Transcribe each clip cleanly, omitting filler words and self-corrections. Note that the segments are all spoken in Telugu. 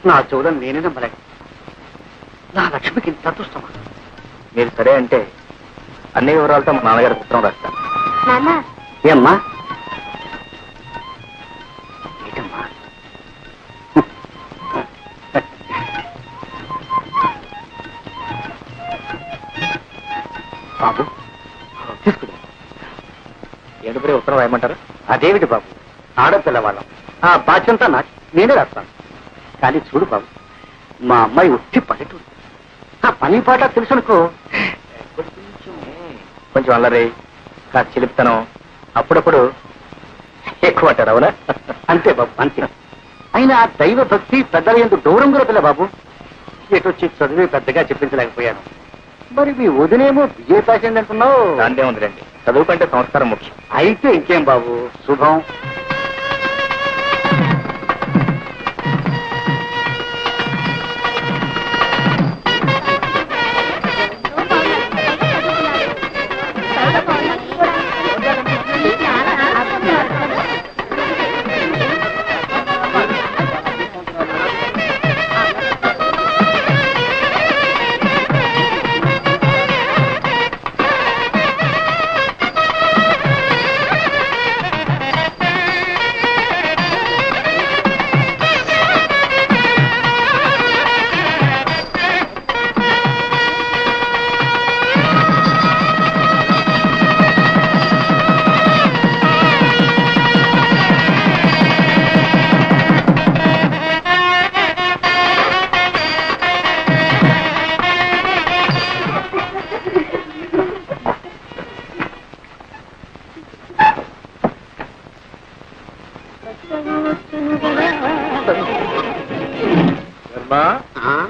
నా చూడని నేనే నమ్మలేక నా లక్ష్మికి ఇంత అదృష్టమా? మీరు సరే అంటే అన్ని వివరాలతో మా నాన్నగారికి ఉత్తరం రాస్తాను. ఏమ్మా ఏంటమ్మా? బాబు తీసుకుని ఏడుపురే ఉత్తరం రాయమంటారు? అదేమిటి బాబు, ఆడపిల్లవాళ్ళం, ఆ బాధ్యంతా నాకు, నేనే రాస్తాను. కానీ చూడు బాబు, మా అమ్మాయి ఉట్టి పల్లెటూరు, ఆ పని పాట తెలుసునుకో. కొంచెం అల్లరి, కాస్త చిలిపితనం, అప్పుడప్పుడు ఎక్కువ అంటారు. అవునా? అంతే బాబు, అంతే. అయినా దైవ భక్తి పెద్దల ఎందుకు గౌరవం కూడా పిల్ల బాబు. ఎటొచ్చి చదివి పెద్దగా చెప్పించలేకపోయాను. మరి మీ వదినేమో బిఏ పాస్ అయింది అంటున్నావు? దాందే ఉందిలేండి, చదువు కంటే సంస్కారం ముఖ్యం. అయితే ఇంకేం బాబు, శుభం.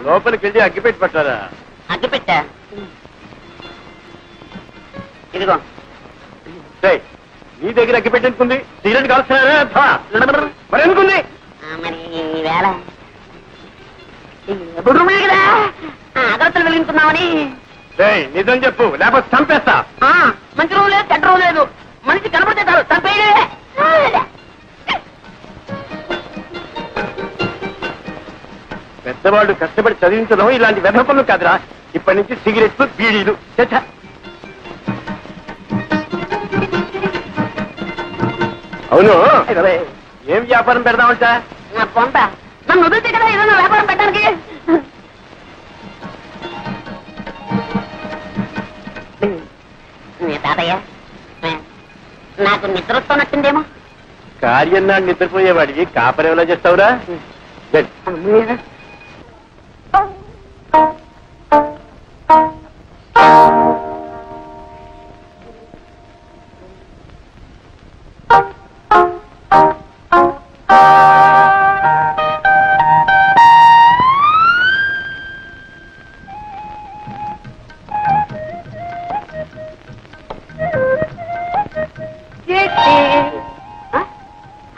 లోపలికి వెళ్ళి అగ్గిపెట్టి పట్టారా? అగ్గిపెట్టా? ఇదిగో. నీ దగ్గర అగ్గిపెట్టి ఎందుకుంది? సిగరెట్ కాల్స్తున్నారా? మరి ఎందుకుంది? మరి వేళ బుడ్రుమే కదా అగరత్తులు వెలిగించుకున్నామని. నిజం చెప్పు, లేకపోతే చంపేస్తా. మంచి రోజు లేదు, చెడ్డ రోజు లేదు, మనిషి కనపడితే చాలు చంపేయడే. పెద్దవాళ్ళు కష్టపడి చదివించడం ఇలాంటి వెధ పనులు కాదురా. ఇప్పటి నుంచి సిగరెట్లు, బీడీలు. అవును, ఏం వ్యాపారం పెడదామంట? పొంత నన్ను వదిలితే కదా ఏదైనా వ్యాపారం పెట్టడానికి. తాతయ్య, నాకు నిద్ర వస్తున్నట్టుందేమో. కార్యం నాడు నిద్రపోయేవాడికి కాపరి ఎవరో చేస్తావురా?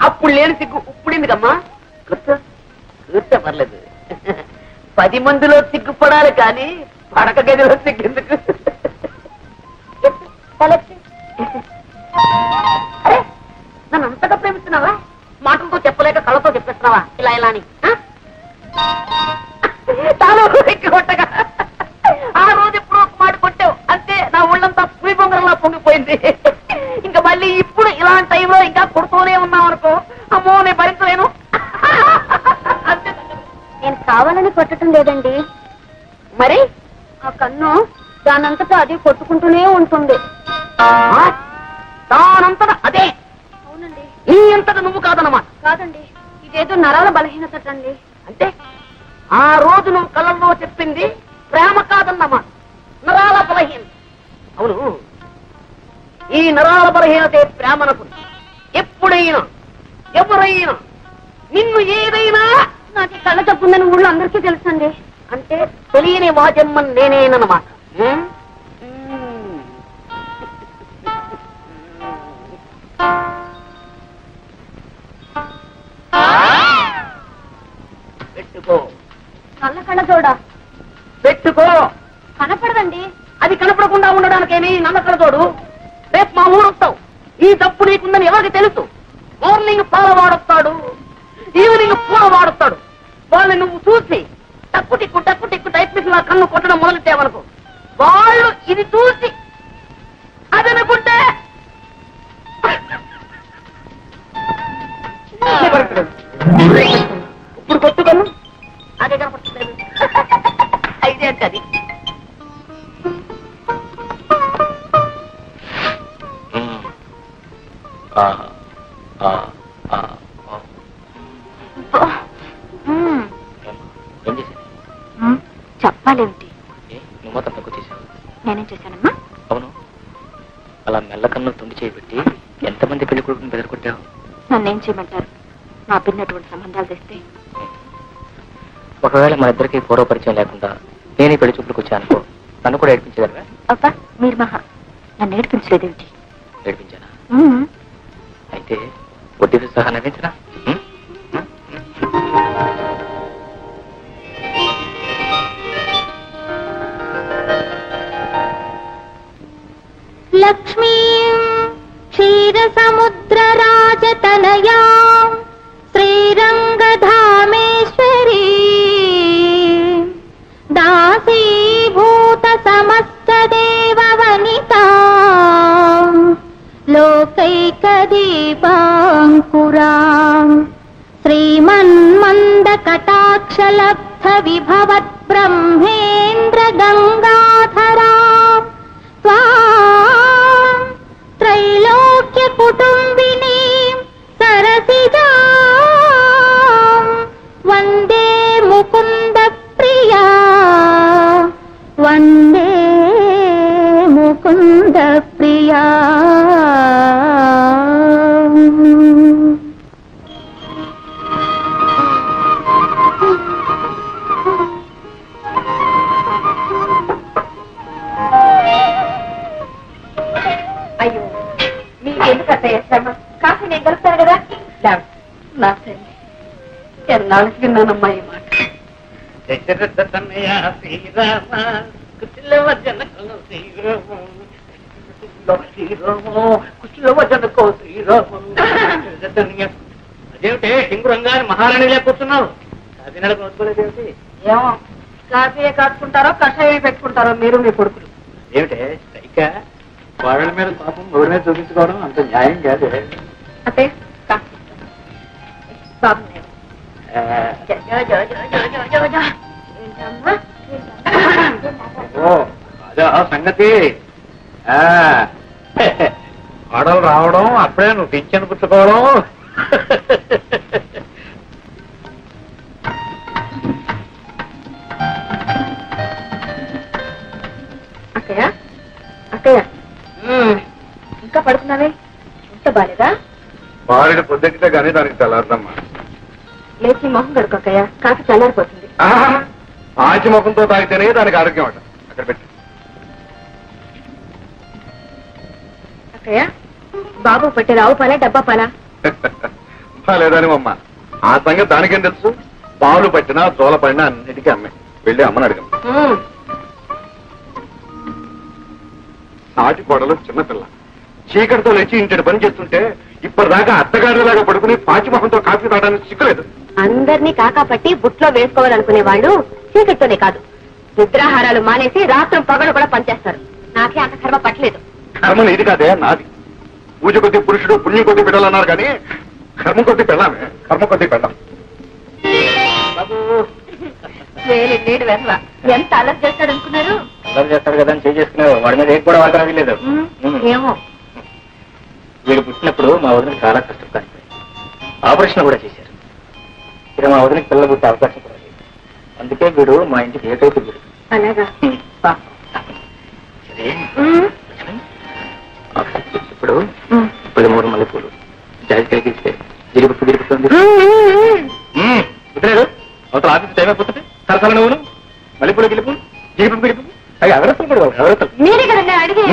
అప్పుడు లేని సిగ్గు ఇప్పుడిందికమ్మా. కూర్చో పర్లేదు. 10 మందిలో సిగ్గుపడాలి కానీ పడక గదిలో సిగ్గెందుకు? అరే, నన్ను అంతగా ప్రేమిస్తున్నావా? మాటలతో చెప్పలేక కళ్ళతో చెప్పేస్తున్నావా ఇలా ఇలా అని? చాలు ఎక్కి కొట్టగా. ఆ రోజు ఎప్పుడు ఒక మాట కొట్టావు అంతే, నా ఒళ్ళంతా పులి బొంగరంలా పొంగిపోయింది. ఇంకా మళ్ళీ ఇప్పుడు ఇలాంటి టైంలో ఇంకా కొడుతూనే ఉన్నావు అనుకో, అమ్మో నేను భరించలేను. నేను కావాలని కొట్టడం లేదండి, మరి ఆ కన్ను దానంతటా అది కొట్టుకుంటూనే ఉంటుంది. దానంతట అదే? అవునండి. నీ అంతట నువ్వు కాదన్నమాట? కాదండి, ఇదేదో నరాల బలహీనత అండి. అంటే ఆ రోజు నువ్వు కళ్ళల్లో చెప్పింది ప్రేమ కాదన్నమాట, నరాల బలహీనత. అవును, ఈ నరాల బలహీనతే ప్రేమనకు. ఎప్పుడైనా ఎవరైనా నిన్ను ఏదైనా నాకు కళ్ళ తప్పుందని ఊళ్ళో అందరికీ తెలుసండి. అంటే తెలియని వాజమ్మని నేనేనమాట. పెట్టుకో. కళ్ళ చూడ పెట్టుకో. కనపడదండి. అది కనపడకుండా ఉండడానికేమి నమ్మకల తోడు. రేపు మా ఊరు వస్తావు, ఈ తప్పు నీకుందని ఎవరికి తెలుసు? మార్నింగ్ పాల వాడొస్తాడు, ఈవినింగ్ పూల వాడొస్తాడు. వాళ్ళని నువ్వు చూసి టక్కు టిక్కు టైప్ మిషన్ కన్ను కొట్టడం మొదలెట్టామనుకో, వాళ్ళు ఇది చూసి అదనుకుంటే ఇప్పుడు కొట్టుకను అదే కనపడలేదు. అయితే అంటే అది చెప్పాలేమిటి? నువ్వు మొత్తం తక్కువ చేశావు. నేనేం చేశానమ్మా? అవును, అలా మెల్లకన్ను తుండి చేయబెట్టి ఎంతమంది పెళ్లి కొడుకుని బెదరకొట్టావు? నన్నేం చేయమంటారు? నా పిన్నటువంటి సంబంధాలు తెస్తే ఒకవేళ మన ఇద్దరికి పూర్వ పరిచయం లేకుండా నేను ఈ పెళ్లి చూపులకు వచ్చానుకో, నన్ను కూడా ఏడిపించగలరా? అబ్బా మీరు మహా నన్ను ఏడిపించలేదేమిటి? ఏడిపించానా? అయితే వడ్డీతో సహా నవ్వించనా? లక్ష్మీ క్షీరసముద్రరాజతనయా శ్రీరంగధామేశ్వరీ దాసీభూత సమస్త దేవవనితా లోకైకదీపాంకురా శ్రీమన్మందకటాక్షలబ్ధ విభవత్ బ్రహ్మేంద్ర గంగాధరా త్రైలోక్య కుటుంబినీ సరసిజా వందే ముకుంద ప్రియా వందే ముకుంద ప్రియా. అయ్యో మీకెందుకు అత్తయ్య శ్రమ? కాఫీ నేను కలుపుతాను కదా. నా తల్లి ఎన్నాళ్ళకి విన్నానమ్మా ఈ మాట. దశరథ తనయ శ్రీరామ కుశల వజనకో శ్రీరామ కుశల వజనకో శ్రీరామ. అదేమిటే సింగురంగా మహారాణి లేకపోతున్నావు? అది నడపలేదేమిటి? ఏమో కాఫీయే కాచుకుంటారో కషాయం పెట్టుకుంటారో మీరు మీ కొడుకులు. ఏమిటే సైక వాళ్ళ మీద పాపం ఎవరి మీద చూపించుకోవడం అంత న్యాయం కాదు. అత్తయ్య కాఫీ బాబు ఓ అదే సంగతి. ఆడలు రావడం అప్పుడే నువ్వు పింఛను పుచ్చుకోవడం. అక్కయ్య అక్కయ్య ఇంకా పడుకున్నావే? ఇంత బాలేదా? బాలుడి పొద్దుకితే కానీ దానికి తెల్లారదమ్మా. లేచి మొహం కడుకు అక్కయ్య, కాఫీ చల్లారిపోతుంది. ఆచి ముఖంతో తాగితేనే దానికి ఆరోగ్యం అంట. అక్కడ పెట్టి అక్కయ్య బాబు పట్టే రావు పాలా డబ్బా పాలా? లేదని అమ్మ ఆ సంగతి దానికేం తెలుసు? పాలు పట్టినా జోల పడినా అన్నిటికీ అమ్మే. వెళ్ళి అమ్మని అడగం. నాటి కోడలు చిన్నపిల్ల చీకటితో లేచి ఇంటి పని చేస్తుంటే ఇప్పటిదాకా అత్తగారిలాగా పడుకుని పాచిమొహంతో కాఫీ తాగడానికి సిక్కులేదు. అందరినీ కాకాపట్టి బుట్లో వేసుకోవాలనుకునే వాళ్ళు చీకటితోనే కాదు, నిద్రాహారాలు మానేసి రాత్రం పగలు కూడా పనిచేస్తారు. నాకే అంత కర్మ పట్టలేదు. కర్మ నీది కాదే, నాది. పూజ కొద్ది పురుషుడు, పుణ్యం కొద్ది బిడ్డలన్నారు కానీ కర్మ కొద్ది పెళ్ళామే. కర్మ కొద్ది పెళ్ళాం. నీడు వెసల ఎంత అలర్ట్ చేస్తాడు అనుకున్నారు? అల్లరి చేస్తాడు కదా అని చేసుకున్నావు. వాడి మీద ఏం కూడా వాటర్ అవ్వలేదు. ఏమో వీడు పుట్టినప్పుడు మా వదిన చాలా కష్టం కాదు. ఆపరేషన్ కూడా చేశారు. ఇక మా వదినకి పిల్లలు పుట్టే అవకాశం కూడా లేదు. అందుకే వీడు మా ఇంటికి ఏకైతే వీడు. అలాగా? సరే ఇప్పుడు 13 మల్లెపూలు జాజికాయకి ఇస్తే గిరిపుతుంది. కుదరదు. అవతల ఆఫీస్ టైం అయిపోతుంది. సరసల నువ్వును మల్లెపూలు గిలిపు గిరిపు గిరిపు అవి ఎవరెత్తులు కూడా ఎవరెత్తులు. మీరే కదండి అడిగి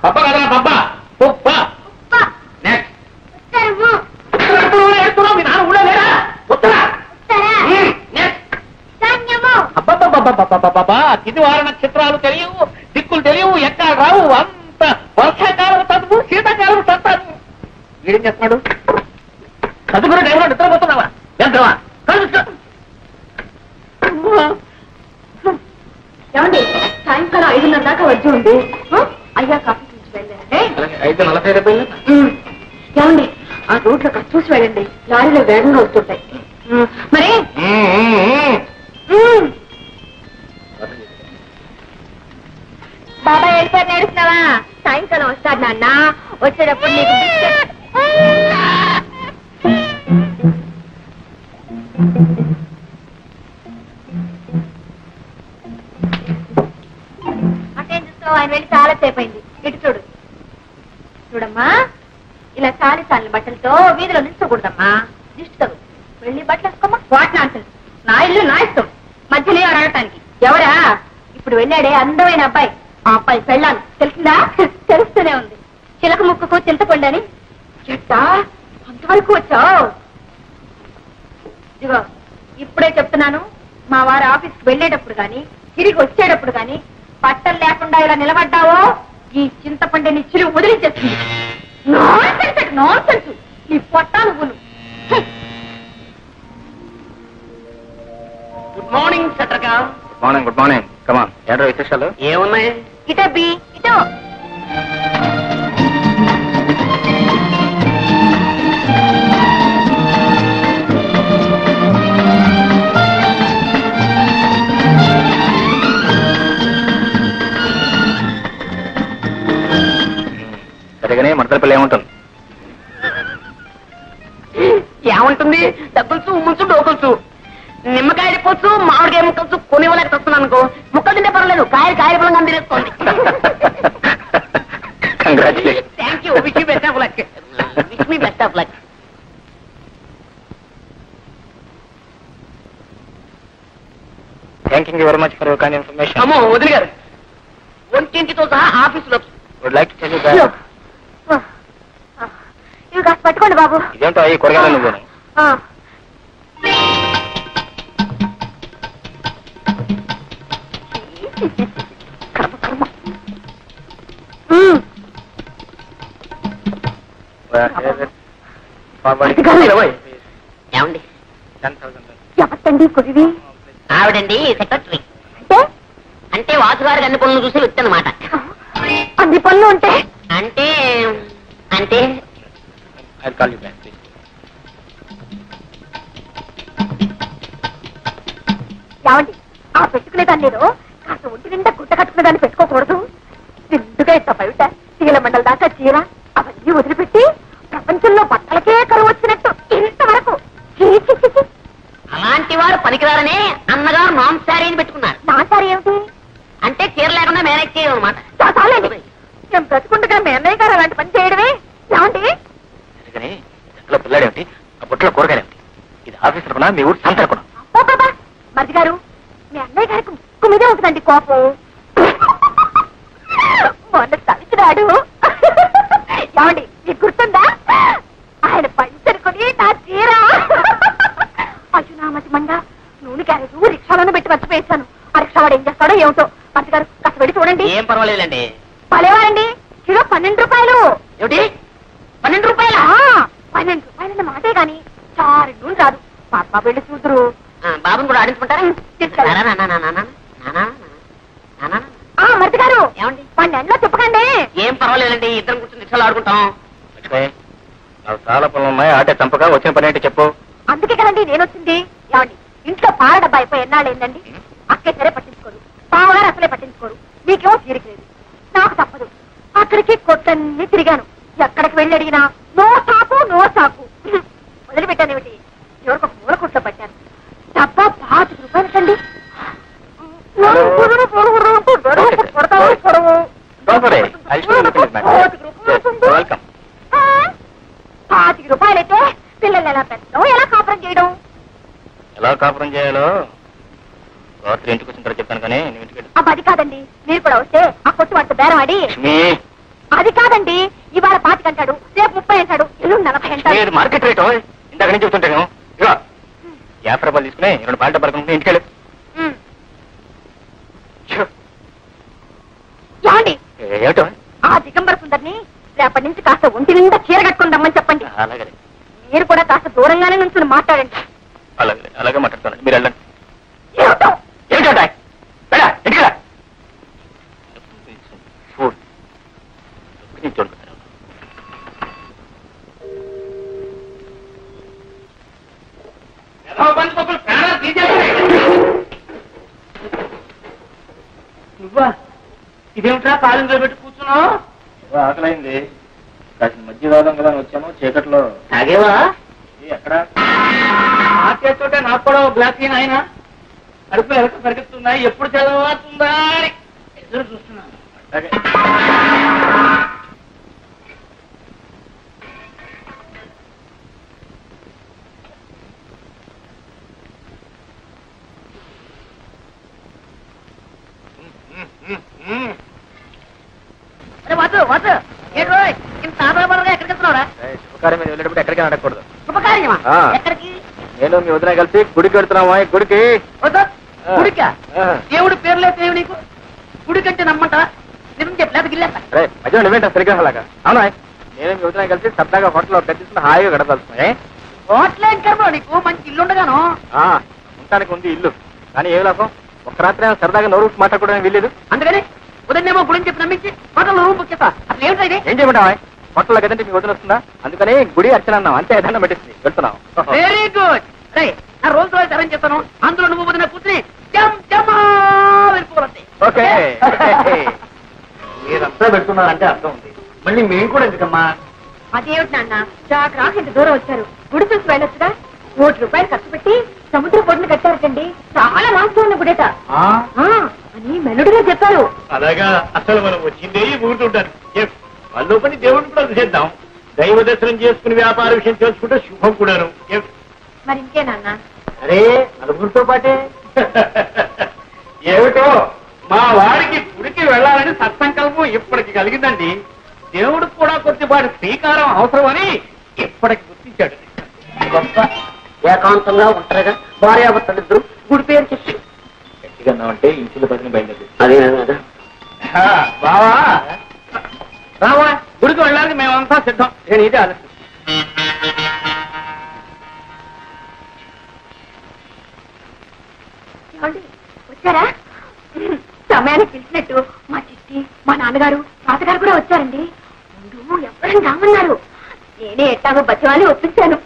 పప్పా కదా పప్పా ఉప్పా నెక్స్ట్ ఇది వార నక్షత్రాలు తెలియవు, దిక్కులు తెలియవు, ఎక్కడ రావు. అంత వర్షాకాలం చదువు, శీతాకాలం చదువు. వీడేం చేస్తున్నాడు? చదువుకునే టైంలో నిద్రపోతున్నావా? ఎంతవా దాకా వచ్చి ఉంది. అయ్యా కాఫీ చూసి వెళ్ళండి. 5:40 ఏమండి ఆ రోడ్లో కాస్త చూసి వెళ్ళండి, లారీలో వేగంగా వస్తుంటాయి. మరి బాబాయ్ వెళ్ళిపోయి నేడుస్తున్నావా? సాయంకాలం వస్తాడు నాన్న, వచ్చేటప్పుడు నీకు అటేం చూస్తావు? ఆయన వెళ్ళి చాలా సేపు అయింది. ఇటు చూడు. చూడమ్మా, ఇలా చాలి చాలి బట్టలతో వీధిలో నిల్చోకూడదమ్మా, దిష్టి తగు. వెళ్ళి బట్టలు వేసుకోమ్మా. వాట్ నాన్సెన్స్, నా ఇల్లు నా ఇష్టం, మధ్యలో అడగటానికి ఎవరా? ఇప్పుడు వెళ్ళాడే అందమైన అబ్బాయి, ఆ అబ్బాయి పెళ్ళాను తెలిసిందా? తెలుస్తూనే ఉంది. చిలక ముక్కుకు చింతపండని. చెట్టా అంతవరకు వచ్చావు? ఇదిగో ఇప్పుడే చెప్తున్నాను, మా వారు ఆఫీస్కి వెళ్ళేటప్పుడు గాని తిరిగి వచ్చేటప్పుడు గాని బట్టలు లేకుండా ఇలా నిలబడ్డావో ఈ చింతపండిని చిలువు వదిలించేస్తుంది. నాన్సెన్స్ నీ పొట్టా నువ్వును. గుడ్ మార్నింగ్ చట్రకా. Good morning. కమాన్, ఏంటో విశేషాలు? ఏమున్నాయి? ఇటో బి ఇటో. సరిగానే మడతల పిల్ల ఏముంటుంది? ఏముంటుంది? డబ్బులుచు ఉమ్ముచ్చు డోకులుచు, నిమ్మకాయలు పోచ్చు, మామిడికాయ ముక్కచ్చు, కొనివ్వలేక వస్తున్నాను అనుకో. ముక్కలు తింటే పర్లేదు, కాయలు పొలంగా తినేసుకోండి. Congratulation. Thank you. Wish you best of luck. Wish me best of luck. Thank you very much for your kind information. అమ్మో వదిలి గారు, ఒంటింటితో సహా ఆఫీసులో. Would like to tell you that. ఇవి కాస్త పట్టుకోండి బాబు. ఇదేంటో ఈ కూరగాయలు నువ్వు? ఏమండి? 10,000. ఎవరికండి కుదివి? ఆవిడండి సెక్రటరీ. అంటే వాసుగారికి అన్ని పనులు చూసి వచ్చానమాట. అన్ని పనులు ఉంటే అంటే అంటే I'll call you back, please. ఏమండి, ఆ పెట్టుకునేదాన్ని నేను కాస్త ఒంటి నిండా గుట్ట కట్టుకునేదాన్ని పెట్టుకోకూడదు. నిండుగా ఇంత బయట చీల మండల దాకా చీర అవన్నీ వదిలిపెట్టి ప్రపంచంలో బట్టలకే కరువు వచ్చినట్టు ఇంతవరకు అలాంటి వారు పనికిరారనే అన్నగారు నాన్ శారీని పెట్టుకున్నారు. నా సారీ ఏమిటి అంటే చీర లేకుండా మేనేజ్ చేయడం అనమాట. చాలండి, నేను బ్రతుకుండగా మీ అన్నయ్య గారు అలాంటి పని చేయడమే. ఏమండి సరిగానే ఇంట్లో పిల్లాడేమిటి, ఆ బుట్టలో కూరగాయలేమిటి? ఇది ఆఫీస్ అనుకున్నా, మీ ఊరు సంత అనుకున్నా? బాబా మరిది గారు, మీ అన్నయ్య గారికి ముక్కు మీదే ఉంటుందండి కోపం. మొన్న తలిచినాడు. ఏమండి మీకు గుర్తుందా? ఆయన పంచరుకొని నా చీర అజునామతి మండ నూనె క్యారేజ్ రిక్షాలను పెట్టి మర్చిపోయేశాను. ఆ రిక్షావాడు ఏం చేస్తాడో ఏమిటో. మరిది గారు కాస్త వెళ్ళి చూడండి. ఏం పర్వాలేదండి. పలేవారండి, కిలో 12 రూపాయలు. ఏమిటి 12 రూపాయలా? 12 రూపాయలన్న మాటే గాని చారు నూనె రాదు. పాప వెళ్ళి చూద్దరు. బాబుని కూడా ఆడించుకుంటారా? మరిది గారు ఏమండి? వాడిని ఎండలో తిప్పకండి. ఏం పర్వాలేదండి, ఇద్దరం కూర్చొని రిక్షాలు ఆడుకుంటాం. లక్ష్మి, నాకు చాలా పనులు ఉన్నాయి. ఆటే చంపగా వచ్చిన పని ఏంటి చెప్పు. అందుకే కదండి నేను వచ్చింది. ఏమండి, ఇంట్లో పాల డబ్బా అయిపోయి ఎన్నాళ్ళు ఏందండి? అక్కే సరే పట్టించుకోరు, బావగారు అసలే పట్టించుకోరు. మీకేమో తీరికలేదు, నాకు తప్పదు. అక్కడికి కొట్టన్ని తిరిగాను. ఎక్కడికి వెళ్ళి అడిగినా నో సాకు నో సాకు. వదిలిపెట్టానేమిటి, ఎవరికి మూల కుట్ల పట్టాను. డబ్బా 5 రూపాయలకండి. వెల్కమ్. 5 రూపాయలైతే పిల్లలు ఎలా పెట్టడం, ఎలా కాపురం చేయడం? ఎలా కాపురం చేయాలో రాత్రి ఇంటికి వచ్చిన తర్వాత చెప్తాను, కానీ నువ్వు ఇంటికి వెళ్ళు. అది కాదండి, మీరు కూడా వస్తే ఆ కొట్టు వాడితో బేరం ఆడి. లక్ష్మి, అది కాదండి, ఇవాళ 25 అంటాడు, రేపు 30 అంటాడు, ఎల్లుండి 40 అంటాడు. ఇది మార్కెట్ రేటు. ఇందాక నుంచి చెప్తుంటాను. ఇవా 50 రూపాయలు తీసుకుని 2 పాయింట్ పడుకుంటే ఇంటికి వెళ్ళు. ఏమండి, ఏమిటో ఆ దిగంబర సుందరిని రేపటి నుంచి కాస్త ఒంటి నిండా చీర కట్టుకుని రమ్మని చెప్పండి. అలాగే మీరు కూడా కాస్త దూరంగానే నుంచి మాట్లాడండి. అలాగే అలాగే మాట్లాడుతాను. మీరు వెళ్ళండి. ఏమిటో ఏమిటో ఇంటికి నువ్వా? ఇదేమిట్రా కాలంలో పెట్టి కూర్చున్నావు? ఆకలైంది, కాసిన మధ్య తాగం కదా వచ్చాను. చీకట్లో తాగేవా? ఎక్కడ ఆ చేస్తుంటే నాకు కూడా గ్లాస్ ఆయన అడుపు ఎలక పరిగెత్తున్నాయి, ఎప్పుడు చదవుతుందా అని ఎదురు చూస్తున్నాను. అట్లాగే శుభకార్యం మీద వెళ్ళేటప్పుడు ఎక్కడికి అడగకూడదు. శుభకార్యమా? ఎక్కడికి? నేను మీ వదిన కలిసి గుడికి వెళ్తున్నావా? గుడికి. గుడికా? దేవుడి పేర్లే దేవు నీకు. గుడి కంటే నమ్మంటా? నిజం చెప్పలేదు గిల్లేస్తా. అరే మధ్య నువ్వేంట సరిగ్రహలాగా? అవునా, నేను మీ వదిన కలిసి సరదాగా హోటల్లో గడిచిన హాయిగా గడపలుతున్నాయి. హోటలేం కర్మ నీకు, మంచి ఇల్లు ఉండగాను. ఉండటానికి ఉంది ఇల్లు, కానీ ఏ లాభం? ఒక రాత్రి సరదాగా నోరు మాట్లాడుకోవడానికి వీల్లేదు. అందుకని ఉదయనేమో గుడిని చెప్పి నమ్మించి హోటల్ రూమ్ బుక్ చేస్తా. అసలు ఏమిటా ఇది? ఏం చేయమంటావా? హోటల్లో కదంటే మీ వదిన వస్తుందా? అందుకని గుడి అర్చన అన్నాం అంతే. దండం పెట్టింది, వెళ్తున్నావు. Very good. రే నా రోజు రోజు అరేంజ్ చేస్తాను, అందులో నువ్వు వదిన కూర్చుని వెళ్ళిపోవాలి. ఓకే. మీరంతా పెడుతున్నారంటే అర్థం ఉంది, మళ్ళీ మేము కూడా ఎందుకమ్మా? అదేమిటి నాన్న చాకు రాక ఇంత దూరం వచ్చారు, గుడి చూసి వెళ్ళొచ్చుగా. ₹1 ఖర్చు పెట్టి సముద్ర పొడిని కట్టారటండి, చాలా వాస్తవం ఉన్న గుడేట అని మెల్లుడిగా చెప్పారు. అలాగా, అసలు మనం వచ్చిందే ఊరుతుంటారు. వాళ్ళు పని దేవుడిని కూడా చేద్దాం, దైవ దర్శనం చేసుకుని వ్యాపార విషయం తెలుసుకుంటే శుభం కూడాను. మరి ఇంకే నాన్న? అరే నలుగురితో పాటే. ఏమిటో మా వాడికి గుడికి వెళ్ళాలని సత్సంకల్పం ఇప్పటికి కలిగిందండి. దేవుడికి కూడా కొద్దిపాటి శ్రీకారం అవసరమని ఇప్పటికి గుర్తించాడు. గొప్ప ఏకాంతంగా ఉంటారుగా భార్యాభర్తలిద్దరు గుడి పేరు చెప్పి గట్టిగా అంటే ఇంచుల పదిని బయలుదేరి. అదే బావా రావా, గుడికి వెళ్ళడానికి మేమంతా సిద్ధం. నేను ఇదే ఆలోచన. వచ్చారా? సమయానికి పిలిచినట్టు మా చిట్టి, మా నాన్నగారు, తాతగారు కూడా వచ్చారండి. ముందు ఎవరైనా రామన్నారు, నేనే ఎట్టాగో బతివాలి ఒప్పించాను.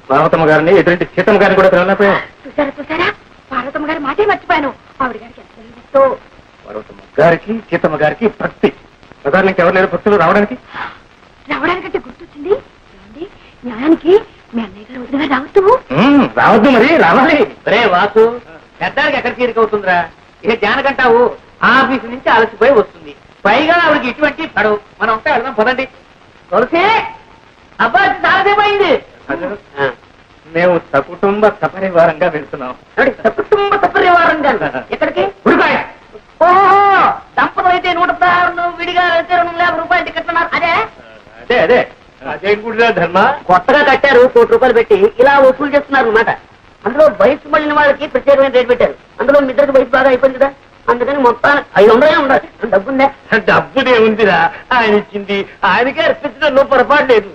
పార్వతమ్మ గారిని ఎదురంటి సీతమ్మ గారిని కూడా పిలవలేకపోయా. చూసారా పార్వతమ్మ గారి మాటే మర్చిపోయాను. ఆవిడ గారికి ఎంత పార్వతమ్మ గారికి సీతమ్మ గారికి భక్తి. ప్రధాన ఎవరు లేరు భక్తులు రావడానికంటే గుర్తొచ్చింది. న్యాయానికి మీ అన్నయ్య గారు వదిలిగా రావద్దు. రావద్దు, మరి రావాలి. రే వాసు, పెద్దానికి ఎక్కడ తీరికవుతుందిరా? ఇక జానకంటావు ఆఫీసు నుంచి అలసిపోయి వస్తుంది, పైగా ఆవిడకి ఇటువంటి పడవు. మనం ఉంటే వెళ్దాం పదండి. తులసి అబ్బాయి చాలాసేపోయింది. మేము సకుటుంబ సపరివారంగా వెళ్తున్నాం. సకుటుంబ సపరివారంగా ఎక్కడికి? ఉడికాయ. ఓహో, దంపతులు అయితే 116, విడిగా అయితే ₹250 టికెట్ అన్నారు. అదే అదే అదే అదే గుడిరా ధర్మ. కొత్తగా కట్టారు, ₹1,00,00,000 పెట్టి ఇలా వసూలు చేస్తున్నారు అన్నమాట. అందులో వయసు మళ్ళిన వాళ్ళకి ప్రత్యేకమైన రేట్ పెట్టారు. అందులో మీ ఇద్దరికి వయసు బాగా అయిపోయింది కదా, అందుకని మొత్తానికి 500 ఉండాలి. డబ్బుందే? డబ్బునే ఉందిరా, ఆయన ఇచ్చింది ఆయనకే అర్పించడంలో పొరపాటు లేదు.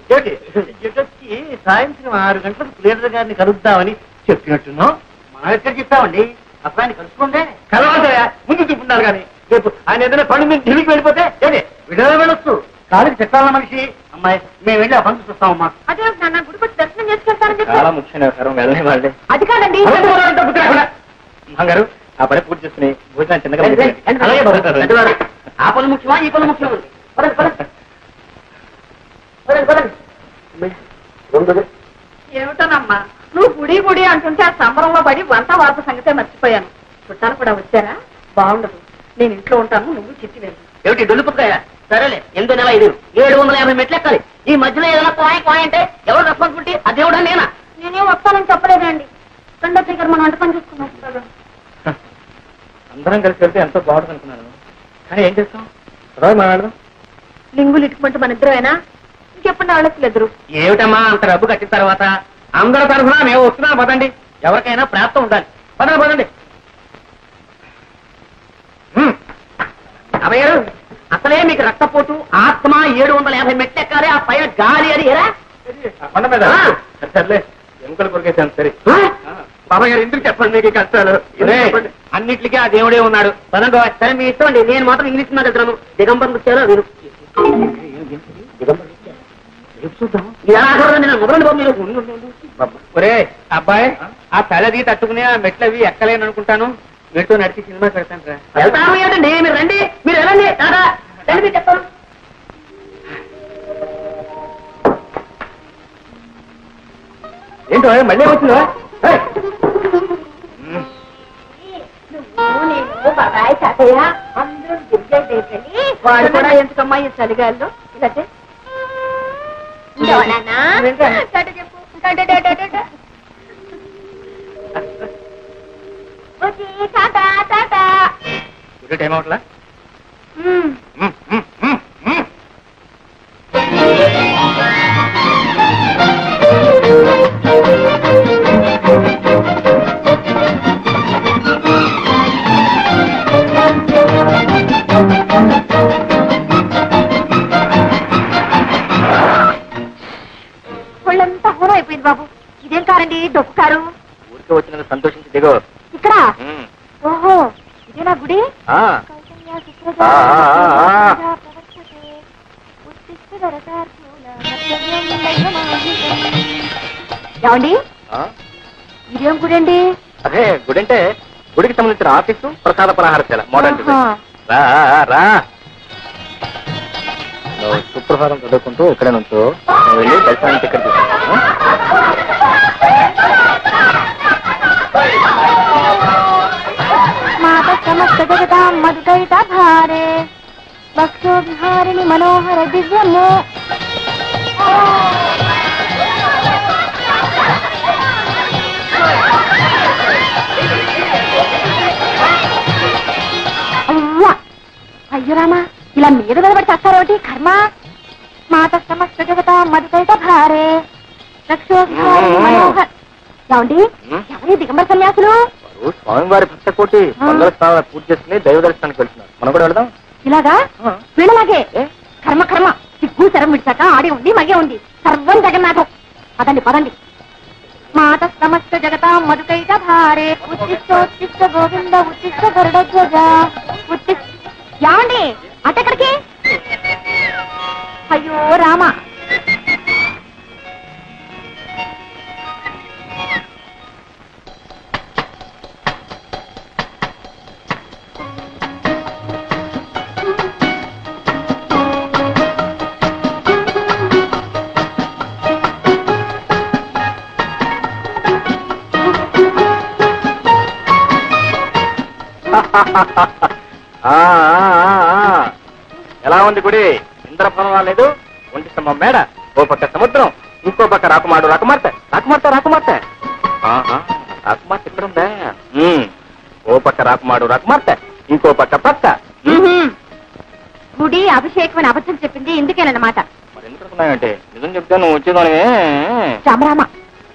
ఎటొచ్చి సాయంత్రం 6 గంటలకు ప్లేడర్ గారిని కలుద్దామని చెప్పినట్టున్నాం. మనం ఎక్కడ చెప్పామండి, అబ్బాయిని కలుసుకుందే. కలవాలయా, ముందు చూపున్నారు కానీ రేపు ఆయన ఏదైనా పని మీద ఢిల్లీకి వెళ్ళిపోతే ఏంటి విడుదల వెళ్ళొచ్చు. కాలికి చెట్టాల మనిషి అమ్మాయి, మేము వెళ్ళి ఆ పనులు చూస్తామమ్మా. అదే నాన్న గుడికి వచ్చి దర్శనం చేసుకెళ్తారని చెప్పి. చాలా ముఖ్యమైన వ్యవహారం, వెళ్ళని వాళ్ళే. అది కాదండి, గారు ఆ పని పూర్తి చేసుకుని భోజనం చిన్నగా అలాగే బాబు. ఆ పనులు ముఖ్యమా, ఈ పనులు ముఖ్యమా? పదండి పదండి పదండి పదండి. ఏమిటోనమ్మా, నువ్వు గుడి అంటుంటే ఆ సంబరంలో పడి వంట వార్త సంగతే మర్చిపోయాను. చుట్టాలు కూడా వచ్చారా? బాగుండదు, నేను ఇంట్లో ఉంటాను, నువ్వు చిట్టి వెళ్ళు. ఏమిటి డొల్లుపుకాయ? సరేలే, 8 నెల 5 750 మెట్లు ఎక్కాలి. ఈ మధ్యలో ఏదైనా కోయ అంటే ఎవరు రెస్పాన్సిబిలిటీ? అదేవిడా నేనా? నేనేం వస్తానని చెప్పలేదండి. రెండో దగ్గర మనం వంట పని చూసుకున్నాం. అందరం కలిసి వెళ్తే ఎంతో బాగుంటుంది అనుకున్నాను, కానీ ఏం చేస్తాం? మాట్లాడదాం. లింగులు ఇటుకుంటే మన ఇద్దరేనా? ఇంకెప్పుడు ఆలోచలేదు. ఏమిటమ్మా అంత డబ్బు కట్టిన తర్వాత అందరి తరఫున మేము వస్తున్నాం, పదండి. ఎవరికైనా ప్రాప్తం ఉండాలి. పదండి పదండి. అమ్మయ్య గారు, అసలే మీకు రక్తపోటు, ఆత్మ, 750 మెట్లు ఎక్కాలి, ఆ పైన గాలి అని ఎరా కొండ మీద సర్లే, ఎముకలు కొరికేసాను. సరే బాబాయ్ గారు, ఎందుకు చెప్పండి మీకు కష్టాలు? అన్నిటికీ ఆ దేవుడే ఉన్నాడు. పదండి. సరే మీ ఇష్టం అండి, నేను మాత్రం ఇంగ్లీష్ మీద వెళ్తున్నాను. దిగంబరం వచ్చారో మీరు ఒరే అబ్బాయి, ఆ తలది తట్టుకుని ఆ మెట్లు అవి ఎక్కలేను అనుకుంటాను. మీతో నడిచి సినిమా పెడతాను రా. వెళ్తాను ఏంటండి, మీరు రండి, మీరు వెళ్ళండి. టాటా రండి, మీరు చెప్తాను. ఏంటో మళ్ళీ వచ్చిందా? బాబాయ్ తాతయ్య అందరూ వాడు కూడా ఎందుకమ్మా ఈ చలిగాల్లో ఇలా టైం అవట్లా? ఒళ్ళంతా హోరం అయిపోయింది బాబు. ఇదేం కారండి, డొక్కు కారు. ఊరికే వచ్చినందుకు సంతోషించి దిగో. ఇక్కడ ఓహో ఇదేనా గుడి? ఏమండి ఇదేం గుడి అండి? అదే గుడి అంటే గుడికి సంబంధించిన ఆఫీసు, ప్రసాద పలహారశాల, మోడల్ రా రా. నువ్వు సుప్రభాతం చదువుకుంటూ ఇక్కడే నుంచో, నువ్వు వెళ్ళి దర్శనానికి టికెట్ తీసుకుంటాను. మాత సమస్త జగతాం మధుకైత భారే భక్తో విహారిణి మనోహర దివ్యము. అయ్యో రామా, ఇలా మీద నిలబడి చేస్తారోటి కర్మ. మాత సమస్త జగతాం మధుకైత భారే భక్తో విహారిణి మనోహర. ఏమండి ఎవరి దిగంబర సన్యాసులు? స్వామివారి భక్త కోటి వందల స్థానాలు పూర్తి చేసుకుని దైవ దర్శనానికి వెళ్తున్నారు. మనం కూడా వెళదాం. ఇలాగా వీళ్ళలాగే కర్మ కర్మ సిగ్గు శరం విడిచాక ఆడే ఉంది మగే ఉంది సర్వం జగన్నాథం. పదండి పదండి. మాత సమస్త జగత మధుకైత భారే ఉత్తిష్టోత్తిష్ట గోవింద ఉత్తిష్ట గరుడధ్వజ ఉత్తిష్ట. యాండి అటెక్కడికి? అయ్యో రామ. ఎలా ఉంది గుడి? ఇంద్రభవనం రాలేదు, ఒంటి స్తంభం మేడ, ఓ పక్క సముద్రం, ఇంకో పక్క రాకుమాడు రాకుమార్తె రాకుమార్తె రాకుమార్తె రాకుమార్తె ఇక్కడ ఉందా? ఓ పక్క రాకుమాడు రాకుమార్తె, ఇంకో పక్క పక్క. గుడి అభిషేకం అని అబద్ధం చెప్పింది ఇందుకేనమాట. మరి ఎందుకు అనుకున్నావంటే? నిజం చెప్తే నువ్వు వచ్చేదాని. రామరామ,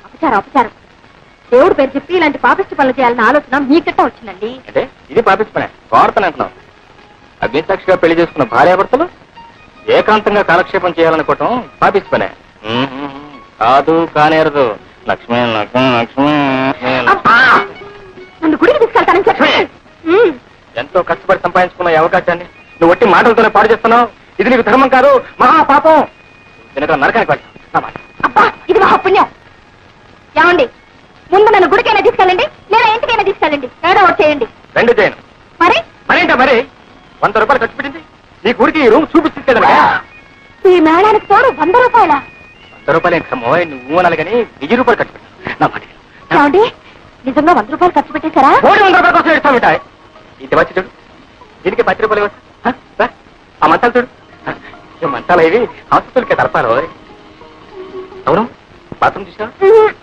అపచారం అపచారం. దేవుడు పేరు చెప్పి ఇలాంటి పాపిష్టి పనులు చేయాలన్న ఆలోచన మీకట్ట వచ్చిందండి. అంటే ఇది పాపిష్టి పనే, కోరతనే అంటున్నావు. అగ్నిసాక్షిగా పెళ్లి చేసుకున్న భార్యాభర్తలు ఏకాంతంగా కాలక్షేపం చేయాలనుకోవటం పాపిష్టి పనే. కాదు కానేరదు. లక్ష్మీ లక్ష్మీ లక్ష్మీ నన్ను గుడికి తీసుకెళ్తానని చెప్పి ఎంతో కష్టపడి సంపాదించుకున్న ఈ అవకాశాన్ని నువ్వు ఒట్టి మాటలతోనే పాడు చేస్తున్నావు. ఇది నీకు ధర్మం కాదు, మహాపాపం. దీనితో నరకానికి వెళ్తావు. అబ్బా ఇది మహాపుణ్యం. ఏమండి ముందు నన్ను గుడికైనా తీసుకెళ్ళండి, లేదా ఇంటికైనా తీసుకెళ్ళండి, ఏదో ఒకటి చేయండి. రెండు చేయను. మరి మరేంటా మరి 100 రూపాయలు ఖర్చు పెట్టింది నీ గుడికి ఈ రూమ్ చూపిస్తుంది. ఈ మేళానికి తోడు 100 రూపాయల? 100 రూపాయలు ఏంటమ్మో, నువ్వు అనాలి కానీ 1000 రూపాయలు ఖర్చు పెట్టాను నా మాట. ఏమండి నిజంగా 100 రూపాయలు ఖర్చు పెట్టేశారా? 100 రూపాయల కోసం ఇస్తావు ఉంటాయి. ఇది వచ్చి చూడు, దీనికి 10 రూపాయలు ఇవ్వచ్చు. ఆ మంచాలు చూడు, ఈ మంచాలు ఇవి హాస్పిటల్కి తరపాలి. అవును, బాత్రూమ్ చూసా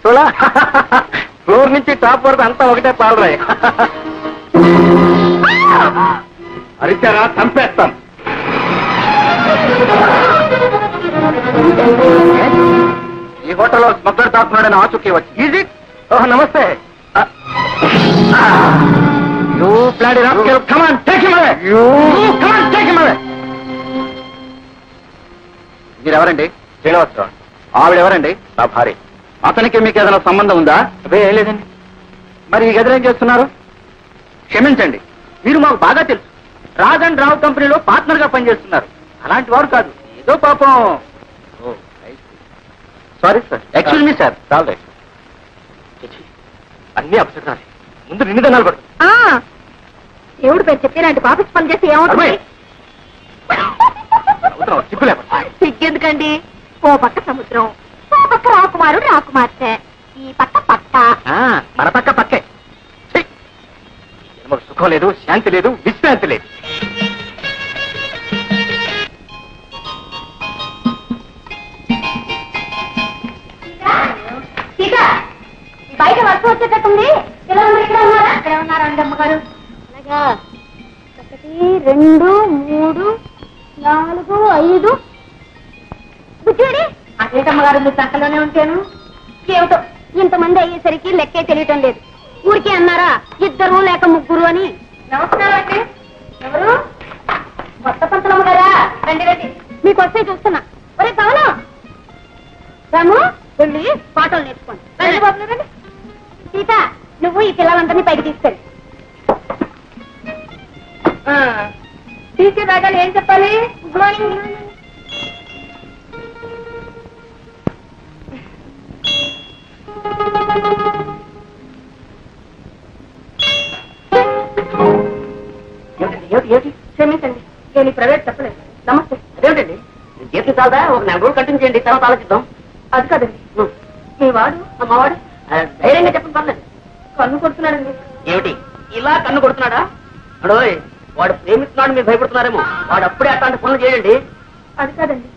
చూడా, ఫ్లోర్ నుంచి టాప్ వరకు అంతా ఒకటే పాలరాయి. అరిచారా చంపేస్తాం. ఈ హోటల్లో స్మగ్లర్ తాకున్నాడని ఆచూకీ వచ్చి. ఈజీ. ఓహ్ నమస్తే. You bloody rascal, come on take him away. Come on take him away. మీరెవరండి? శ్రీనివాసరావు. ఆవిడెవరండి? నా భార్య. అతనికి మీకు ఏదైనా సంబంధం ఉందా? అదే ఏం లేదండి. మరి ఈ గదిలో ఏం చేస్తున్నారు? క్షమించండి, మీరు మాకు బాగా తెలుసు. రాజ్ అండ్ రావు కంపెనీలో పార్ట్నర్ గా పనిచేస్తున్నారు. అలాంటి వారు కాదు, ఏదో పాపం. Sorry sir, excuse me sir. చాలు రైట్. అన్ని అపశకునాలి. ముందు నిన్ను దన్నాలు పడుతుంది. దేవుడి పేరు చెప్పి ఇలాంటి పాపిస్ పని చేసి ఏమవుతుంది? సిగ్గెందుకండి? ఓ పక్క సముద్రం, ఓ పక్క రాకుమారుడు రాకుమార్తె, ఈ పక్క పక్క. మన పక్క పక్కే. సుఖం లేదు, శాంతి లేదు, విశ్రాంతి లేదు. బయట వర్షం వచ్చేటట్టుంది. ఇలా ఇక్కడ ఉన్నారా? అక్కడే ఉన్నారండి అమ్మగారు. అలాగా 1 2 3 4 5 బుజ్జుడి. అదేటమ్మగారు మీరు సంకలోనే ఉంటాను. ఏమిటో ఇంతమంది అయ్యేసరికి లెక్కే తెలియటం లేదు. ఊరికే అన్నారా 2 లేక 3 అని. నమస్కారం అండి. ఎవరు? కొత్త పంతులమ్మ గారా? రండి రండి, మీకు వస్తే చూస్తున్నా. ఒరే కవనం రాము, వెళ్ళి పాటలు నేర్చుకోండి. రండి బాబులు రండి. సీత, నువ్వు ఈ పిల్లలందరినీ పైకి తీసుకెళ్ళి. టీచర్ రాగానే ఏం చెప్పాలి? Good morning. క్షమించండి, నేను ఈ ప్రైవేట్ చెప్పలేదు. నమస్తే. అదేమిటండి, జీతం చాలదా? ఒక 4 రోజులు కంటిన్యూ చేయండి, తర్వాత ఆలోచిద్దాం. అది కాదండి, మీ వాడు అమ్మవాడు ధైర్యంగా చెప్పండి, పర్లేదు. కన్ను కొడుతున్నాడండి. ఏమిటి ఇలా కన్ను కొడుతున్నాడా? అడోయ్, వాడు ప్రేమిస్తున్నాడు, మీరు భయపడుతున్నారేమో. వాడు అప్పుడే అట్లాంటి పనులు చేయండి. అది కాదండి,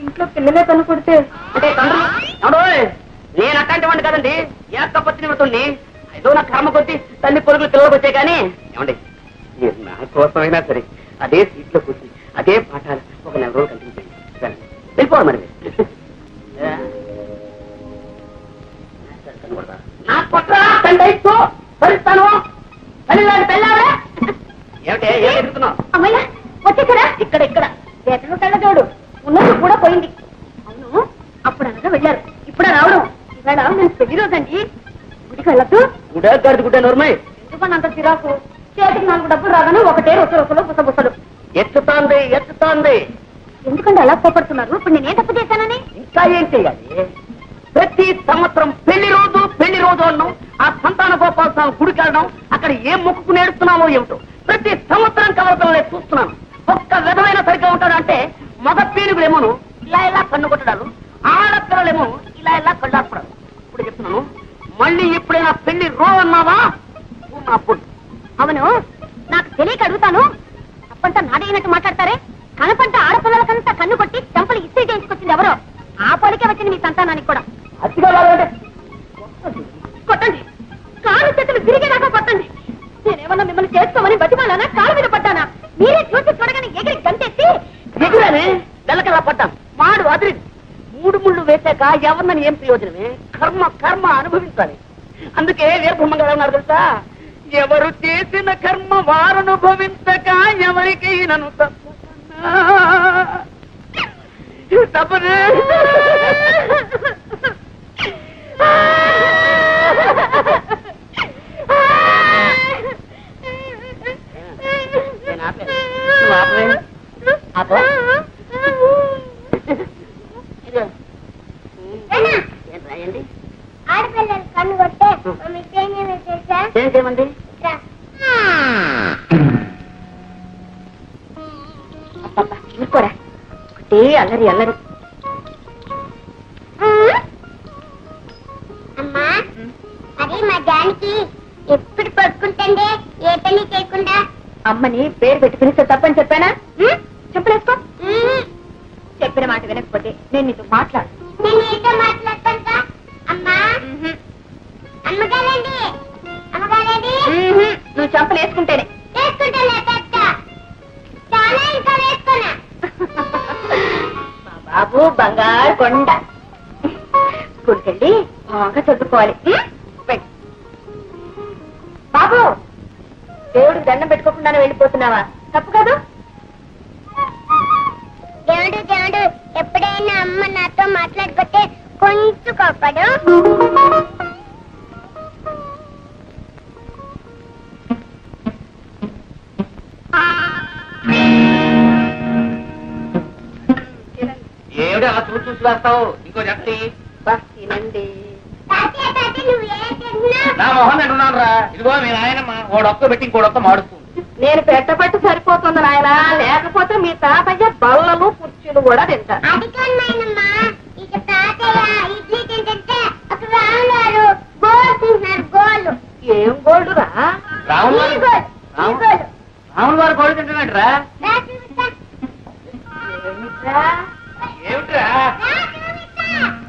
ఇంట్లో పిల్లలే కన్ను కొడితే అంటే తండ్రి. అడోయ్, నేను అట్లాంటి వాడిని కదండి, ఏకపత్ని నిమిత్తుణ్ణి. ఏదో నా కర్మ కొద్ది తల్లి పొరుగులు పిల్లలకు వచ్చాయి. కానీ ఏమండి, మీరు నా కోసమైనా సరే అదే సీట్లో కూర్చి అదే పాఠాలు ఒక 4 రోజులు కంటిన్యూ చేయండి. వెళ్ళిపోవాలి మరి మీరు. నా కొట్రా తండ్రితో భరిస్తాను. ఏమిటే ఏం ఎదుగుతున్నావు? అమ్మయ్య వచ్చేసారా? ఇక్కడ ఇక్కడ ఎతను కళ్ళజోడు ఉన్నది కూడా పోయింది. అవును, అప్పుడు అనగా వెళ్ళారు, ఇప్పుడు రావడం. ఇవాళ నేను పెళ్లి రోజండి. గుడికి వెళ్ళద్దు. గుడ్డ గడిది గుడ్డ నోర్మై. ఎందుకని అంత చిరాకు? చేతికి 4 డబ్బులు రాగానే ఒకటే రొసలు బుసబుసలు. ఎత్తుతోంది ఎత్తుతోంది. ఎందుకంటే అలా కోపడుతున్నారు? ఇప్పుడు నేనే తప్పు చేశానని. ఇంకా ఏం చెయ్యాలి? ప్రతి సంవత్సరం పెళ్లి రోజు అన్నాం. ఆ సంతాన గోపాలస్వామి గుడికి వెళ్ళడం, అక్కడ ఏం మొక్కుకు నేడుస్తున్నామో ఏమిటో ప్రతి సంవత్సరం కవరతలే చూస్తున్నాను. ఒక్క విధమైన సరిగ్గా ఉంటాడంటే మగ పీనుగులేమోను ఇలా ఇలా కన్ను కొట్టడాలు, ఆడపిల్లలేమో ఇలా ఇలా కళ్ళాపడాలు. ఇప్పుడు చెప్తున్నాను, మళ్ళీ ఎప్పుడైనా పెళ్లి అన్నావా నా పొడి. అవును, నాకు తెలియక అడుగుతాను. తప్పంతా నాడైనట్టు మాట్లాడతారే. కనపంట ఆడపిల్లలకంతా కన్ను కొట్టి చెంపలు ఇస్త్రీ చేయించుకొచ్చింది ఎవరో. ఆ పోలికే వచ్చింది మీ సంతానానికి కూడా. అతిగా కావాలంటే కొట్టండి, కాలు చేతులు విరిగేదాకా కొట్టండి. నేనేమన్నా మిమ్మల్ని చేసుకోమని బతిమాలానా? కాలు మీద పడ్డానా? మీరే చూసి చూడగానే ఎగిరి గంటెత్తి ఎగురని నెలకల్లా పడ్డాను. మాడు అదిరి 3 ముళ్ళు వేశాక ఎవరినని ఏం ప్రయోజనమే? కర్మ కర్మ అనుభవించాలి. అందుకే వీరబ్రహ్మంగా ఉన్నారు తెలుసా, ఎవరు చేసిన కర్మ వారనుభవించక ఎవరికి నన్ను తప్పనే. ఆడపిల్లలు కన్ను కొట్టే ఏం చేయమండి? చూసుకోరా, ఒకటే అల్లరి అల్లరి. అమ్మా, అది మా జానికి ఎప్పుడు పడుకుంటుండే ఏ పని చేయకుండా. అమ్మని పేరు పెట్టి పిలిస్తే తప్పని చెప్పానా? చెప్పలేసుకో. చెప్పిన మాట వినకపోతే నేను నీతో మాట్లాడు. నేను ఏదో మాట్లాడుతుంటా. అమ్మా, అమ్మగారండి, అమ్మగారండి. నువ్వు చంపలు వేసుకుంటేనే. వేసుకుంటానే పెద్ద, చాలా ఇంకా వేసుకున్నా. మా బాబు బంగారు కొండ. స్కూల్కి వెళ్ళి బాగా చదువుకోవాలి. బాబు, దేవుడికి దండం పెట్టుకోకుండానే వెళ్ళిపోతున్నావా? తప్పు కాదు. దేవుడు దేవుడు ఎప్పుడైనా అమ్మ నాతో మాట్లాడకపోతే కొంచెం కోపడు. ఏమిటి అలా చూసి వేస్తావు? ఇంకో జట్టి తినండి. తాతయ్య తాతయ్య నువ్వు ఏం తిన్నావు? నా మొహం తింటున్నాను రా. ఇదిగో మీ నాయనమ్మ ఓడొక్క పెట్టి ఇంకోడొక్క మాడుస్తుంది. నేను పెట్టబట్టి సరిపోతుంది నాయన, లేకపోతే మీ తాతయ్య బల్లలు కుర్చీలు కూడా తింటారు. అది కన్నాయనమ్మా, ఇక తాతయ్య ఇడ్లీ తింటే అక్కడ రాములారు గోలు తింటున్నారు. గోలు ఏం గోల్డురా? రాములు వారు గోళ్ళు తింటున్నాడురా. ఏమిట్రా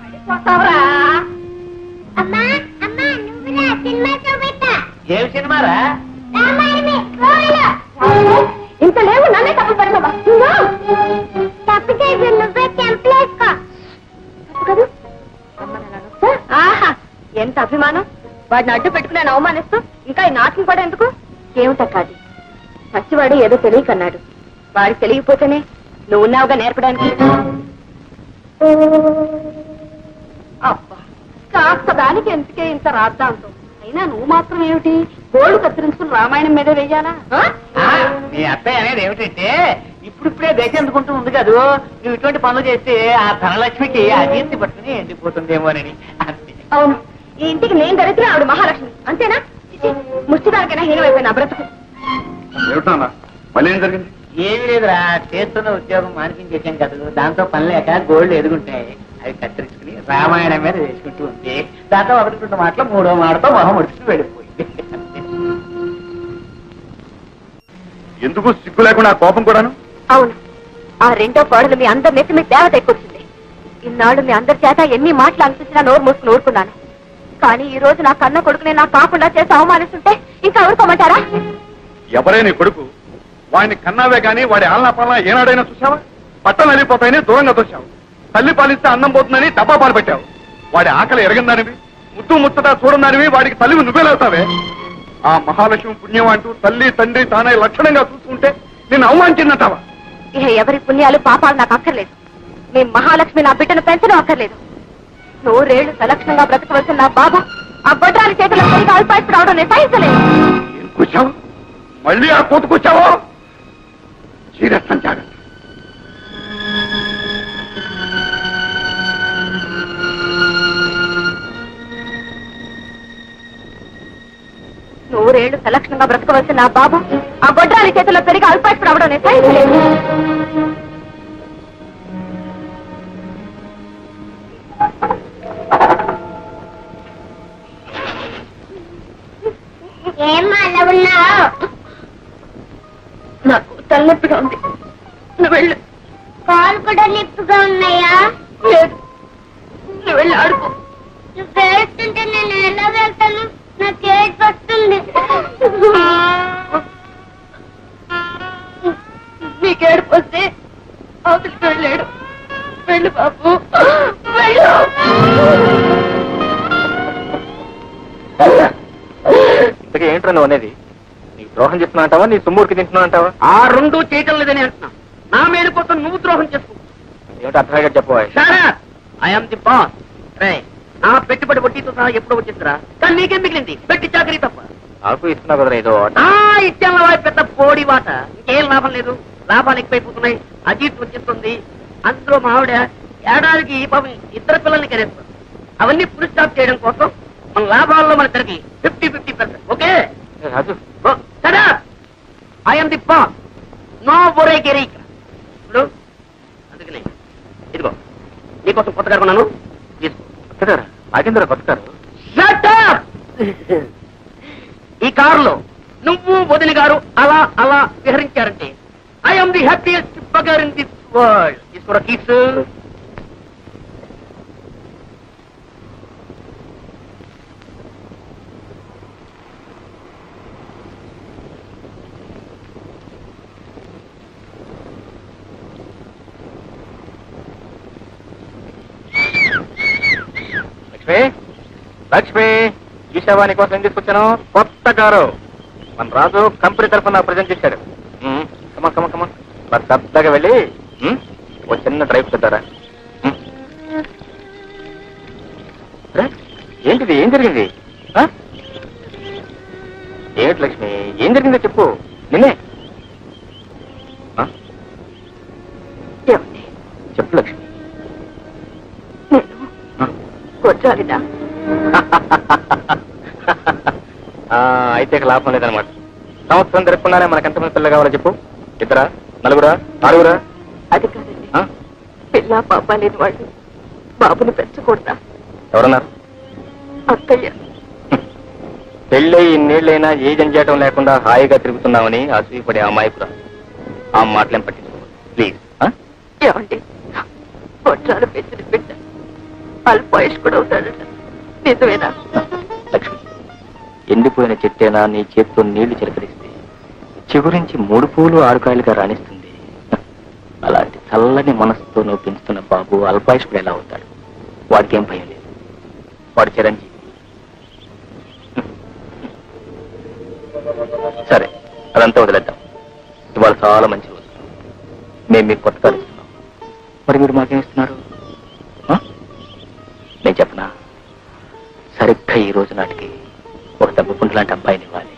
పడిపోతావురా. అమ్మా అమ్మా నువ్వురా సినిమా చూపెట్టా. ఏమి సినిమారా? రామాయణమే గోలు. ఇంత లేవు నన్నే తప్పు పడతావా? తప్పు చేసి నువ్వే చెంపలేసుకో. తప్పు కదా? ఆహా ఎంత అభిమానం! వాడిని అడ్డు పెట్టుకుని నేను అవమానిస్తూ ఇంకా ఈ నాటకం కూడా ఎందుకు? ఏమిటక్కాది, పచ్చివాడు ఏదో తెలియకన్నాడు. వాడికి తెలియకపోతేనే నువ్వు ఉన్నావుగా నేర్పడానికి. అబ్బా, కాస్త దానికి ఎందుకే ఇంత రాద్దాంతో. అయినా నువ్వు మాత్రం ఏమిటి గోళ్లు కత్తిరించుకుని రామాయణం మీదే వెయ్యాలా? మీ అత్తయ్య అనేది ఏమిటంటే ఇప్పుడిప్పుడే దేశం ఎందుకుంటూ ఉంది కదూ, నువ్వు ఇటువంటి పనులు చేస్తే ఆ ధనలక్ష్మికి అజీర్తి పట్టుకుని ఎండిపోతుందేమోనని అంతే. అవును, ఈ ఇంటికి నేను దరిద్ర ఆవిడ మహాలక్ష్మి, అంతేనా? ముష్టిదానికైనా హీనమైపోయిన బ్రతుకు. ఏమిటన్నా మళ్ళీ ఏం జరిగింది? ఏమీ లేదురా, చేస్తున్న ఉద్యోగం మానిపించేసాం కదా, దాంతో పని లేక గోల్డ్ ఎదుగుంటాయి. అవి కత్తిరించుకుని రామాయణం మీద వేసుకుంటూ ఉంది. దాంతో 1-2 మాటలు 3వ మాటతో మొహం ఉడుచుకుని వెళ్ళిపోయింది. ఎందుకు సిగ్గు లేకుండా కోపం కూడాను? అవును, ఆ రెండో కోడలు మీ అందరి నెత్తి మీ దేవత ఎక్కువచ్చింది. ఇన్నాళ్ళు మీ అందరి చేత ఎన్ని మాటలు అనిపించినా నోరు మూసుకుని ఊరుకున్నాను. కానీ ఈ రోజు నా కన్న కొడుకునే నాకు కాకుండా చేసి అవమానిస్తుంటే ఇంకా ఊరుకోమంటారా? ఎవరే నీ కొడుకు? వాడిని కన్నావే గాని వాడి ఆలనా పాలన ఏనాడైనా చూసావా? బట్టలు వెళ్ళిపోతాయని దూరంగా తోశావు. తల్లి పాలిస్తే అన్నం పోతుందని డబ్బా పాలు పెట్టావు. వాడి ఆకలి ఎరగందానివి, ముద్దు ముచ్చట చూడదానివి వాడికి తల్లివి నువ్వేలవుతావే. ఆ మహాలక్ష్మి పుణ్యం అంటూ తల్లి తండ్రి తానే లక్షణంగా చూసుకుంటే నిన్ను అవమానించిందంటావా? ఇహ ఎవరి పుణ్యాలు పాపాలు నాకు అక్కర్లేదు. మీ మహాలక్ష్మి నా బిడ్డను పెంచడం అక్కర్లేదు. 100 ఏళ్లు సలక్షణంగా బ్రతకవలసిన నా బాబు ఆ గొడ్రాలి చేతుల అల్పాయిస్తూ రావడం నేను సహించలేదు. కూర్చావు, మళ్ళీ ఆ కోత కూర్చావో చీరస్తం జాగ్రత్త. నూరేళ్లు సలక్షణంగా బ్రతకవలసిన నా బాబు ఆ గొడ్రాలి చేతుల్లో పెరిగి అల్పాయిస్తూ రావడం నేను సహించలేదు. ఏమ్మా అలా ఉన్నావు? నాకు తలనొప్పిగా ఉంది, నువ్వు వెళ్ళు. కాలు కూడా నిప్పుగా ఉన్నాయా? లేదు, నువ్వు వెళ్ళి ఆడుకో. నువ్వు ఏడుస్తుంటే నేను ఎలా వెళ్తాను? నాకు ఏడుపు వస్తుంది. నీకు ఏడుపు వస్తే అవతలికి వెళ్ళాడు. వెళ్ళు బాబు, వెళ్ళు. ఇంతకీ ఏంట్రా నువ్వు అనేది? నీకు ద్రోహం చేస్తున్నా అంటావా, నీ సొమ్ముడికి తింటున్నా అంటావా? ఆ రెండు చేయటం లేదని అంటున్నా. నా మేలు కోసం నువ్వు ద్రోహం చేసుకో. ఏమిటి అర్థంగా చెప్పవా? I'm the boss. నా పెట్టుబడి వడ్డీతో సహా ఎప్పుడో వచ్చేస్తారా, కానీ నీకేం మిగిలింది? పెట్టి చాకరీ తప్ప. నాకు ఇస్తున్నా కదా ఏదో. ఇచ్చాను పెద్ద పోడి వాట. ఇంకేం లాభం లేదు, లాభాలు ఎక్కువైపోతున్నాయి, అజీర్తి వచ్చేస్తుంది. అందులో మా ఆవిడ ఏడాదికి పాపం 2 పిల్లల్ని కనేస్తారు. అవన్నీ ఫుల్ స్టాప్ చేయడం కోసం మన లాభాల్లో మన తరగి 50-50%. Okay Raju, I'm the boss, no ఒరేగిరి. ఇప్పుడు అందుకనే ఇదిగో నీకోసం కొత్తగా కొన్నాను, తీసుకో. కొత్తగారా? నాకెందుకు కొత్త కారు? Shut up! ఈ కారులో నువ్వు వదిలి గారు అలా అలా విహరించారంటే I'm the happiest bugger in this world. తీసుకోరా కీస్. లక్ష్మి, లక్ష్మి, చూసావా నీకోసం ఏం తీసుకొచ్చాను? కొత్త కారు. మన రాజు కంపెనీ తరఫున ప్రజెంట్ చేశాడు. కమా కమా కమా, మరి సరదాగా వెళ్ళి ఓ చిన్న డ్రైవ్ కొట్టారా? ఏంటిది? ఏం జరిగింది? ఏమిటి లక్ష్మి, ఏం జరిగిందో చెప్పు. నిన్నే చెప్పు లక్ష్మి. అయితే లాభం లేదనమాట. సంవత్సరం జరగకుండానే మనకెంతమంది పిల్లలు కావాలో చెప్పు. 2, 4, 6? అది కాదండి, పిల్ల పాప లేని వాళ్ళు బాబుని పెంచకూడదా? ఎవరన్నారు? అక్కయ్య. పెళ్ళై ఇన్నేళ్ళైనా ఏ జంజాటం లేకుండా హాయిగా తిరుగుతున్నామని అసూయపడే అమాయకురా. ఆ మాటలేం పట్టించుకో ప్లీజ్. ఏమండి, కొట్టాలు పెంచిన బిడ్డ అల్పాయుష్ కూడా అవుతాడట, నిజమేనా? లక్ష్మి, ఎండిపోయిన చెట్టేనా నీ చేతితో నీళ్లు చిలకరిస్తే చిగురించి 3 పూలు 6 కాయలుగా రాణిస్తుంది. అలాంటి చల్లని మనసుతో నువ్వు పెంచుతున్న బాబు అల్పాయుష్కుడు ఎలా అవుతాడు? వాడికి ఏం భయం లేదు, వాడు చిరంజీవి. సరే, అదంతా వదిలేద్దాం. ఇవాళ చాలా మంచి రోజు, మేము మీకు కొత్తగా ఇస్తున్నాం. మరి మీరు మాకేమిస్తున్నారు నేను చెప్పనా? సరిగ్గా ఈ రోజు నాటికి ఒక తగ్గుకుంటు లాంటి అబ్బాయిని ఇవ్వాలి.